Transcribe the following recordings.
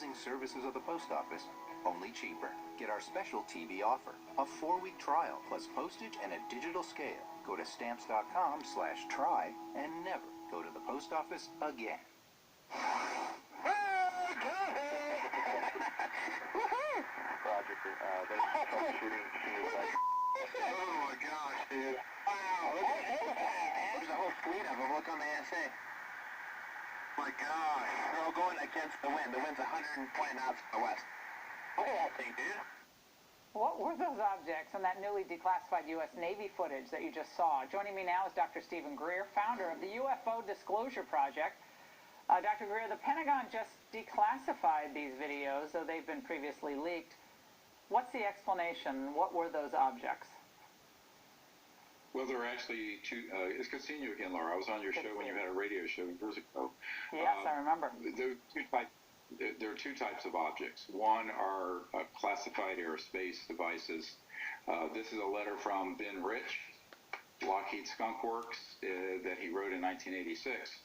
amazing services of the post office, only cheaper. Get our special TV offer, a 4-week trial plus postage and a digital scale. Go to stamps.com/try and never go to the post office again. Roger, there's troubleshooting. Oh my gosh, dude. Wow, there's a whole fleet of them. Look on the ASA. My gosh, they're all going against the wind. The wind's 120 knots to the west. Look at that thing, dude. What were those objects in that newly declassified U.S. Navy footage that you just saw? Joining me now is Dr. Stephen Greer, founder of the UFO Disclosure Project. Dr. Greer, the Pentagon just declassified these videos, though they've been previously leaked. What's the explanation? What were those objects? Well, there are actually two. It's good seeing you again, Laura. I was on your show when you had a radio show years ago. Yes, I remember. There are two types of objects. One are classified aerospace devices. This is a letter from Ben Rich, Lockheed Skunk Works, that he wrote in 1986.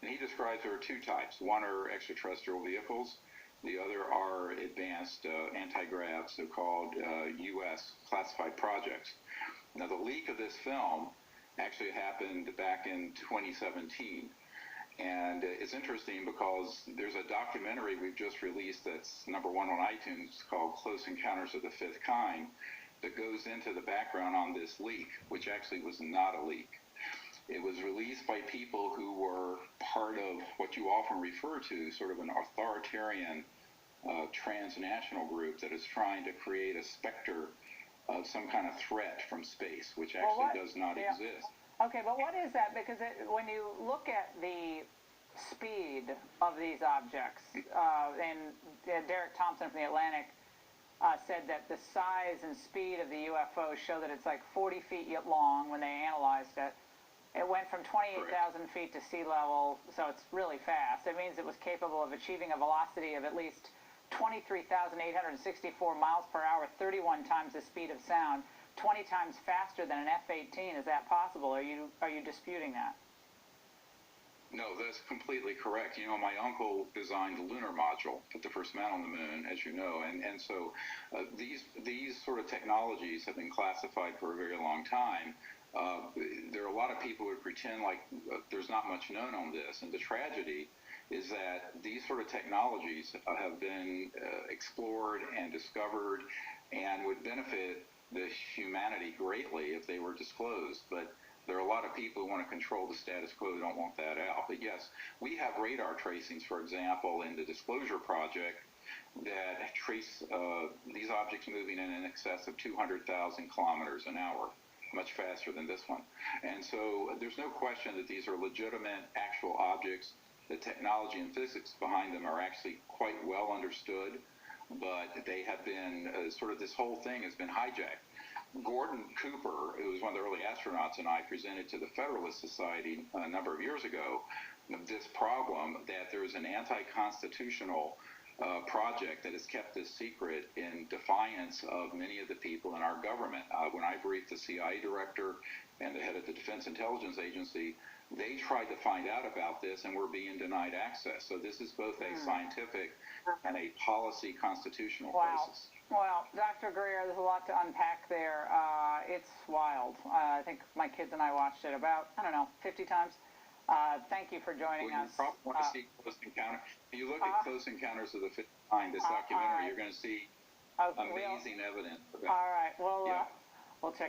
And he describes there are two types. One are extraterrestrial vehicles. The other are advanced anti-grav, so-called U.S. classified projects. Now, the leak of this film actually happened back in 2017. And it's interesting because there's a documentary we've just released that's #1 on iTunes called Close Encounters of the Fifth Kind that goes into the background on this leak, which actually was not a leak. It was released by people who were part of what you often refer to, sort of an authoritarian transnational group that is trying to create a specter of some kind of threat from space, which actually does not exist. Okay, but what is that? Because when you look at the speed of these objects, and Derek Thompson from The Atlantic said that the size and speed of the UFO show that it's like 40 feet long when they analyzed it. It went from 28,000 feet to sea level, so it's really fast. It means it was capable of achieving a velocity of at least 23,864 miles per hour, 31 times the speed of sound. 20 times faster than an F-18. Is that possible? Are you disputing that? No, that's completely correct. You know, my uncle designed the lunar module, put the first man on the moon, as you know, and so these sort of technologies have been classified for a very long time. There are a lot of people who pretend like there's not much known on this, and the tragedy is that these sort of technologies have been explored and discovered and would benefit the humanity greatly if they were disclosed, but there are a lot of people who want to control the status quo who don't want that out. But yes, we have radar tracings, for example, in the Disclosure Project that trace these objects moving in excess of 200,000 kilometers an hour, much faster than this one. And so there's no question that these are legitimate, actual objects. The technology and physics behind them are actually quite well understood, but they have been sort of this whole thing has been hijacked. Gordon Cooper, who was one of the early astronauts, and I presented to the Federalist Society a number of years ago this problem that there is an anti-constitutional project that has kept this secret in defiance of many of the people in our government. When I briefed the CIA director and the head of the Defense Intelligence Agency, they tried to find out about this and were being denied access. So this is both a scientific and a policy constitutional crisis. Well, Dr. Greer, there's a lot to unpack there. It's wild. I think my kids and I watched it about, 50 times. Thank you for joining us. You probably want to see Close Encounters. If you look at Close Encounters of the Fifth Kind, this documentary, you're going to see amazing evidence. All right. Well, we'll check